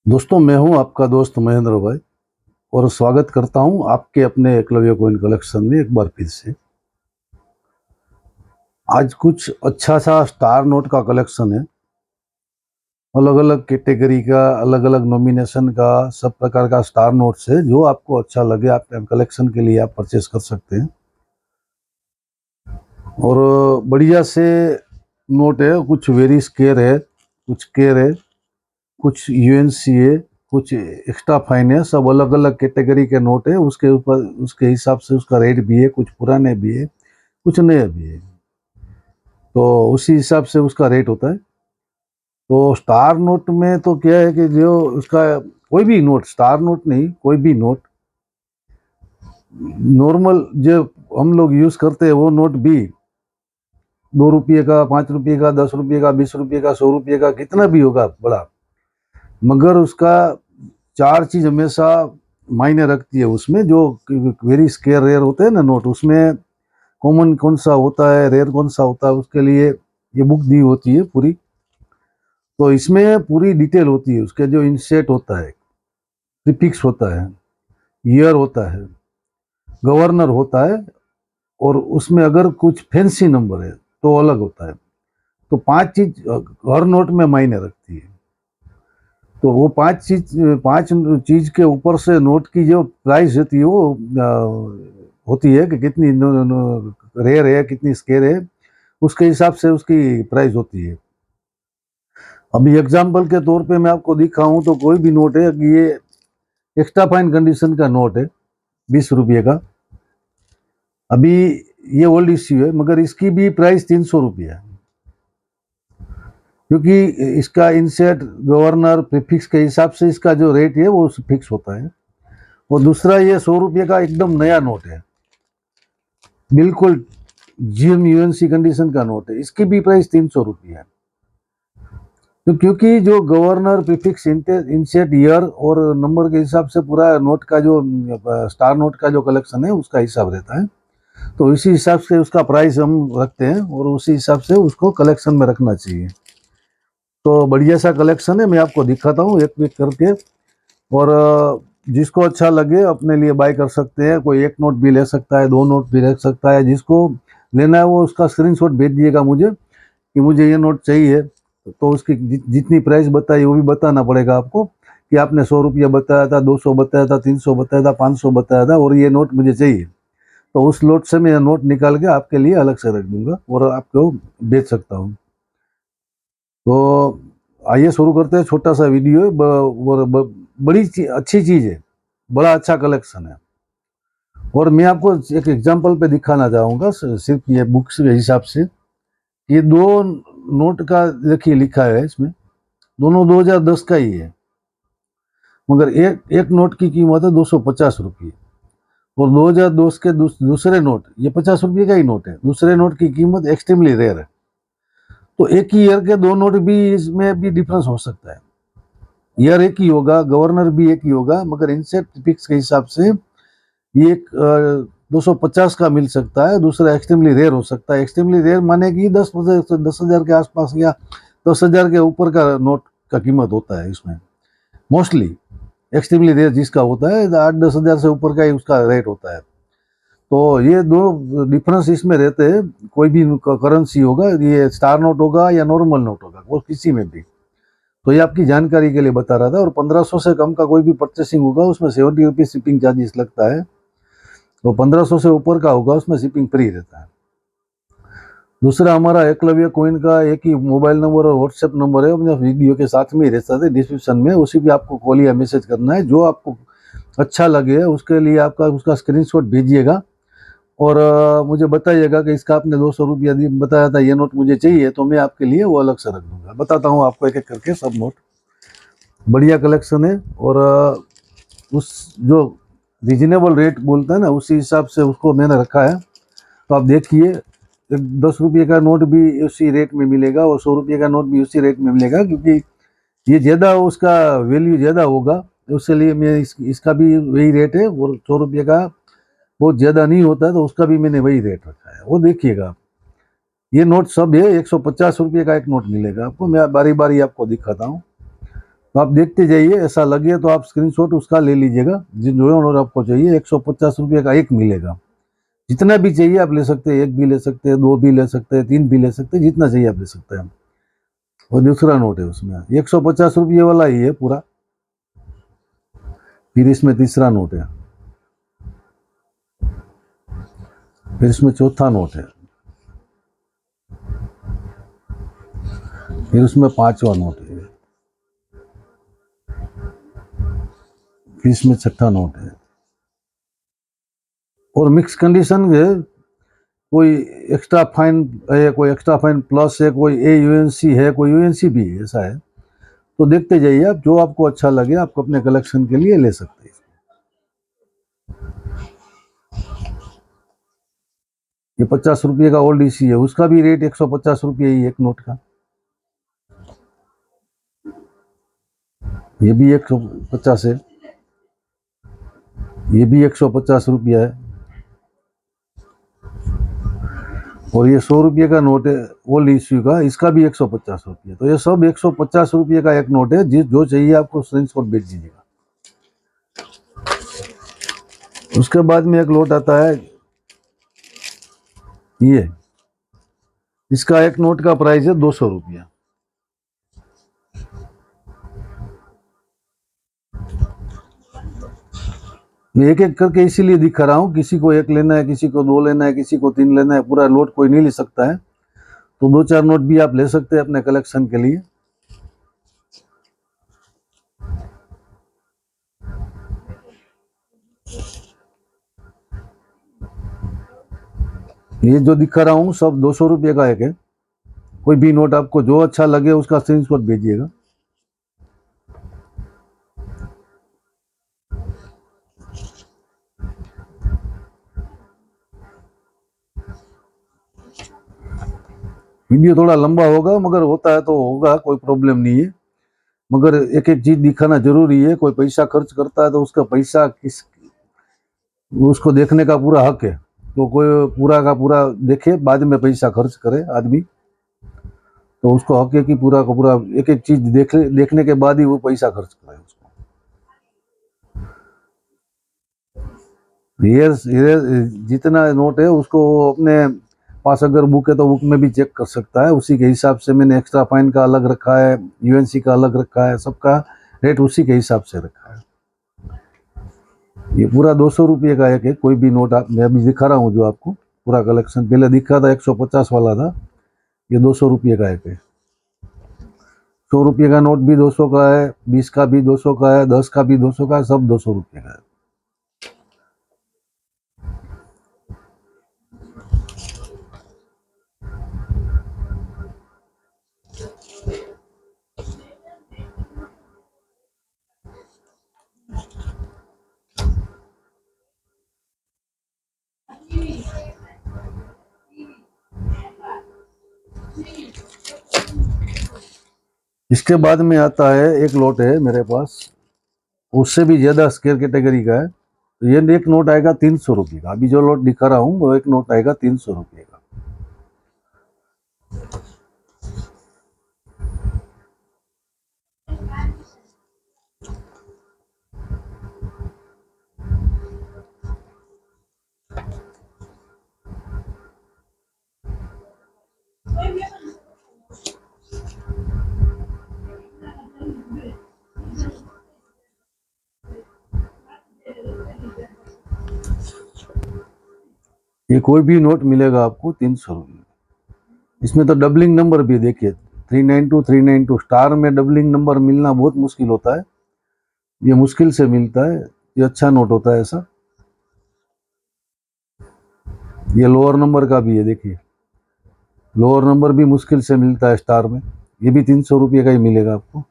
दोस्तों, मैं हूं आपका दोस्त महेंद्र भाई और स्वागत करता हूं आपके अपने एकलव्य कॉइन कलेक्शन में एक बार फिर से। आज कुछ अच्छा सा स्टार नोट का कलेक्शन है। अलग अलग कैटेगरी का, अलग अलग नॉमिनेशन का, सब प्रकार का स्टार नोट्स है। जो आपको अच्छा लगे आप कलेक्शन के लिए आप परचेस कर सकते हैं। और बढ़िया से नोट है, कुछ वेरी स्केयर है, कुछ केयर है, कुछ यूएनसी है, कुछ एक्स्ट्रा फाइन है। सब अलग अलग कैटेगरी के नोट है। उसके ऊपर उसके हिसाब से उसका रेट भी है। कुछ पुराने भी है, कुछ नए भी है, तो उसी हिसाब से उसका रेट होता है। तो स्टार नोट में तो क्या है कि जो उसका कोई भी नोट, स्टार नोट नहीं, कोई भी नोट नॉर्मल जो हम लोग यूज करते हैं वो नोट भी 2 रुपये का, 5 रुपये का, 10 रुपये का, 20 रुपये का, 100 रुपये का, कितना भी होगा बड़ा, मगर उसका चार चीज हमेशा मायने रखती है उसमें। जो वेरी स्केयर रेयर होते हैं ना नोट, उसमें कॉमन कौन सा होता है, रेयर कौन सा होता है, उसके लिए ये बुक दी होती है पूरी। तो इसमें पूरी डिटेल होती है। उसके जो इंसेट होता है, प्रीफिक्स होता है, ईयर होता है, गवर्नर होता है, और उसमें अगर कुछ फैंसी नंबर है तो अलग होता है। तो पांच चीज हर नोट में मायने रखती है। तो वो पांच चीज के ऊपर से नोट की जो प्राइस होती है वो होती है कि कितनी रेयर है, कितनी स्केयर है, उसके हिसाब से उसकी प्राइस होती है। अभी एग्जाम्पल के तौर पे मैं आपको दिखाऊं तो कोई भी नोट है कि ये एक्स्ट्रा फाइन कंडीशन का नोट है 20 रुपये का। अभी ये ओल्ड इश्यू है, मगर इसकी भी प्राइस 300 रुपये है, क्योंकि इसका इंसेट, गवर्नर, प्रीफिक्स के हिसाब से इसका जो रेट है वो फिक्स होता है। और दूसरा, ये 100 रुपये का एकदम नया नोट है, बिल्कुल जीएम यूएनसी कंडीशन का नोट है। इसकी भी प्राइस 300 रुपये है। तो क्योंकि जो गवर्नर, प्रीफिक्स, इंसेट, ईयर और नंबर के हिसाब से पूरा नोट का जो स्टार नोट का जो कलेक्शन है उसका हिसाब रहता है। तो इसी हिसाब से उसका प्राइस हम रखते हैं और उसी हिसाब से उसको कलेक्शन में रखना चाहिए। तो बढ़िया सा कलेक्शन है, मैं आपको दिखाता हूँ एक एक करके। और जिसको अच्छा लगे अपने लिए बाय कर सकते हैं। कोई एक नोट भी ले सकता है, दो नोट भी ले सकता है। जिसको लेना है वो उसका स्क्रीनशॉट भेज दिएगा मुझे कि मुझे ये नोट चाहिए। तो उसकी जितनी प्राइस बताई वो भी बताना पड़ेगा आपको कि आपने 100 रुपया बताया था, 200 बताया था, 300 बताया था, 500 बताया था, और ये नोट मुझे चाहिए। तो उस नोट से मैं नोट निकाल के आपके लिए अलग से रख दूंगा और आपको बेच सकता हूँ। तो आइए शुरू करते हैं। छोटा सा वीडियो है, बड़ी अच्छी चीज़ है, बड़ा अच्छा कलेक्शन है। और मैं आपको एक एग्जांपल पे दिखाना चाहूँगा, सिर्फ ये बुक्स के हिसाब से। ये दो नोट का देखिए लिखा है इसमें, दोनों 2010 का ही है, मगर एक एक नोट की कीमत है 250 रुपये। और 2010 के दूसरे नोट, ये 50 रुपये का ही नोट है, दूसरे नोट की कीमत एक्सट्रीमली रेयर है। तो एक ही ईयर के दो नोट भी, इसमें भी डिफरेंस हो सकता है। ईयर एक ही होगा, गवर्नर भी एक ही होगा, मगर इनसेट फिक्स के हिसाब से ये एक 250 का मिल सकता है, दूसरा एक्सट्रीमली रेयर हो सकता है। एक्सट्रीमली रेयर माने कि 10,000 के आसपास या 10,000 के ऊपर का नोट का कीमत होता है इसमें। मोस्टली एक्सट्रीमली रेयर जिसका होता है 8-10 हज़ार से ऊपर का ही उसका रेट होता है। तो ये दो डिफरेंस इसमें रहते हैं। कोई भी करेंसी होगा, ये स्टार नोट होगा या नॉर्मल नोट होगा, वो किसी में भी। तो ये आपकी जानकारी के लिए बता रहा था। और 1500 से कम का कोई भी परचेसिंग होगा उसमें 70 रुपीज शिपिंग चार्जेस लगता है। तो 1500 से ऊपर का होगा उसमें शिपिंग फ्री रहता है। दूसरा, हमारा एकलव्य कॉइन का एक ही मोबाइल नंबर और व्हाट्सएप नंबर है, अपने वीडियो के साथ में ही रहता है डिस्क्रिप्शन में। उसी पे आपको कॉल या मैसेज करना है। जो आपको अच्छा लगे उसके लिए आपका उसका स्क्रीनशॉट भेजिएगा और मुझे बताइएगा कि इसका आपने 200 रुपया बताया था, ये नोट मुझे चाहिए, तो मैं आपके लिए वो अलग से रख दूंगा। बताता हूँ आपको एक एक करके सब नोट। बढ़िया कलेक्शन है। और उस जो रीजनेबल रेट बोलते हैं ना, उसी हिसाब से उसको मैंने रखा है। तो आप देखिए, एक 10 रुपये का नोट भी उसी रेट में मिलेगा और 100 रुपये का नोट भी उसी रेट में मिलेगा, क्योंकि ये ज़्यादा उसका वैल्यू ज़्यादा होगा। उसके लिए मैं इसका भी वही रेट है। और 100 रुपये का बहुत ज़्यादा नहीं होता है, तो उसका भी मैंने वही रेट रखा है। वो देखिएगा, ये नोट सब है। 150 रुपये का एक नोट मिलेगा आपको। मैं बारी बारी आपको दिखाता हूँ। तो आप देखते जाइए, ऐसा लगे तो आप स्क्रीनशॉट उसका ले लीजिएगा। जो नोट आपको चाहिए 150 रुपये का एक मिलेगा। जितना भी चाहिए आप ले सकते हैं, एक भी ले सकते हैं, दो भी ले सकते हैं, तीन भी ले सकते हैं, जितना चाहिए आप ले सकते हैं। और दूसरा नोट है उसमें 150 रुपये वाला ही है पूरा। फिर इसमें तीसरा नोट है, फिर इसमें चौथा नोट है, फिर उसमें पांचवा नोट है, फिर इसमें छठा नोट है। और मिक्स कंडीशन है, कोई एक्स्ट्रा फाइन है, कोई एक्स्ट्रा फाइन प्लस है, कोई AUNC है, कोई UNC भी है, ऐसा है। तो देखते जाइए आप, जो आपको अच्छा लगे आप अपने कलेक्शन के लिए ले सकते हैं। ये 50 रुपये का ओल्ड EC है, उसका भी रेट 150 रुपये ही एक नोट का। ये भी 150 है, ये भी 150 रुपया है। और ये 100 रुपये का नोट है ओल्ड इश्यू का, इसका भी 150 रुपये। तो ये सब 150 रुपये का एक नोट है। जो चाहिए आपको स्क्रीनशॉट भेज दीजिएगा। उसके बाद में एक नोट आता है ये, इसका एक नोट का प्राइस है 200 रुपया। मैं एक एक करके इसीलिए दिखा रहा हूँ, किसी को एक लेना है, किसी को दो लेना है, किसी को तीन लेना है, पूरा नोट कोई नहीं ले सकता है। तो दो चार नोट भी आप ले सकते हैं अपने कलेक्शन के लिए। ये जो दिखा रहा हूँ सब 200 रुपये का एक है। कोई भी नोट आपको जो अच्छा लगे उसका स्क्रीनशॉट भेजिएगा। वीडियो थोड़ा लंबा होगा, मगर होता है तो होगा, कोई प्रॉब्लम नहीं है। मगर एक एक चीज दिखाना जरूरी है। कोई पैसा खर्च करता है तो उसका पैसा किस, उसको देखने का पूरा हक है। तो कोई पूरा का पूरा देखे, बाद में पैसा खर्च करे आदमी, तो उसको हक है कि पूरा का पूरा एक एक चीज देखने के बाद ही वो पैसा खर्च करे उसको। ये जितना नोट है उसको अपने पास अगर बुक है तो बुक में भी चेक कर सकता है। उसी के हिसाब से मैंने एक्स्ट्रा फाइन का अलग रखा है, UNC का अलग रखा है, सबका रेट उसी के हिसाब से रखा है। ये पूरा 200 रुपये का एक है। कोई भी नोट आप, मैं अभी दिखा रहा हूँ जो आपको पूरा कलेक्शन, पहले दिखा था 150 वाला था, ये 200 रुपये का एक है। 100 रुपये का नोट भी 200 का है, 20 का भी 200 का है, 10 का भी 200 का है, सब 200 रुपये का है। इसके बाद में आता है एक लोट है मेरे पास, उससे भी ज्यादा स्केयर कैटेगरी का है। तो ये एक नोट आएगा 300 रुपये का। अभी जो नोट दिखा रहा हूँ वो एक नोट आएगा 300 रुपये का। ये कोई भी नोट मिलेगा आपको 300 रुपये। इसमें तो डबलिंग नंबर भी देखिए, 392 392 स्टार में डबलिंग नंबर मिलना बहुत मुश्किल होता है। ये मुश्किल से मिलता है, ये अच्छा नोट होता है ऐसा। ये लोअर नंबर का भी है, देखिए लोअर नंबर भी मुश्किल से मिलता है स्टार में। ये भी 300 रुपये का ही मिलेगा आपको।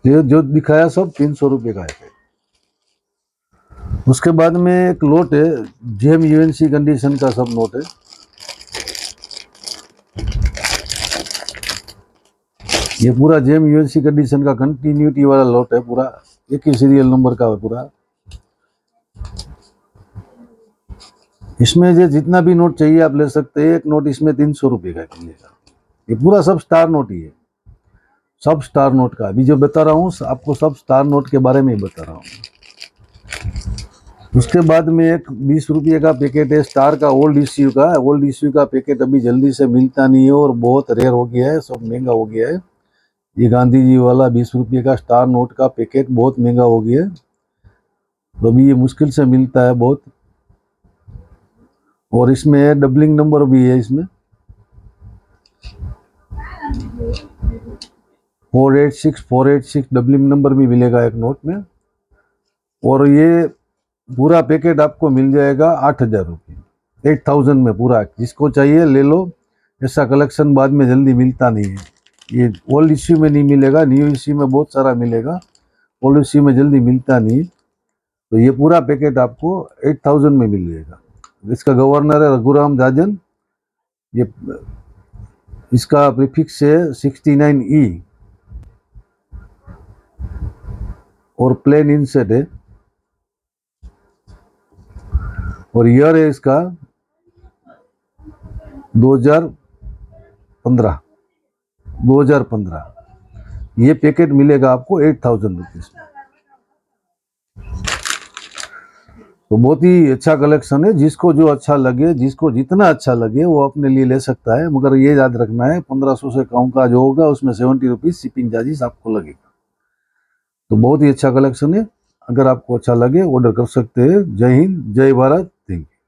ये जो दिखाया सब 300 रुपये का है। उसके बाद में एक लोट है जेम UNC कंडीशन का, सब नोट है। ये पूरा जेम UNC कंडीशन का कंटिन्यूटी वाला लोट है, पूरा एक ही सीरियल नंबर का है पूरा। इसमें जो जितना भी नोट चाहिए आप ले सकते हैं। एक नोट इसमें 300 रुपये का मिलेगा। ये पूरा सब स्टार नोट ही है, सब स्टार नोट का। अभी जो बता रहा हूँ आपको सब स्टार नोट के बारे में ही बता रहा हूँ। उसके बाद में एक 20 रुपये का पैकेट है स्टार का, ओल्ड इश्यू का। ओल्ड इश्यू का पैकेट अभी जल्दी से मिलता नहीं है और बहुत रेयर हो गया है, सब महंगा हो गया है। ये गांधी जी वाला 20 रुपये का स्टार नोट का पैकेट बहुत महंगा हो गया है, तो अभी ये मुश्किल से मिलता है बहुत। और इसमें डबलिंग नंबर भी है, इसमें 486 डबलिंग नंबर भी मिलेगा एक नोट में। और ये पूरा पैकेट आपको मिल जाएगा 8,000 रुपये, 8,000 में पूरा। जिसको चाहिए ले लो, ऐसा कलेक्शन बाद में जल्दी मिलता नहीं है। ये ओल्ड इश्यू में नहीं मिलेगा, न्यू इश्यू में बहुत सारा मिलेगा, ओल्ड इश्यू में जल्दी मिलता नहीं। तो ये पूरा पैकेट आपको 8,000 में मिल जाएगा। इसका गवर्नर है रघुराम राजन। ये इसका प्रीफिक्स है 69E और प्लेन इनसेट है। और ईयर है इसका 2015। ये पैकेट मिलेगा आपको 8,000 रुपीज में। तो बहुत ही अच्छा कलेक्शन है। जिसको जो अच्छा लगे, जिसको जितना अच्छा लगे वो अपने लिए ले सकता है, मगर ये याद रखना है 1500 से कम का जो होगा उसमें 70 रुपीज शिपिंग चार्जेस आपको लगेगा। तो बहुत ही अच्छा कलेक्शन है। अगर आपको अच्छा लगे ऑर्डर कर सकते हैं। जय हिंद, जय भारत, थैंक यू।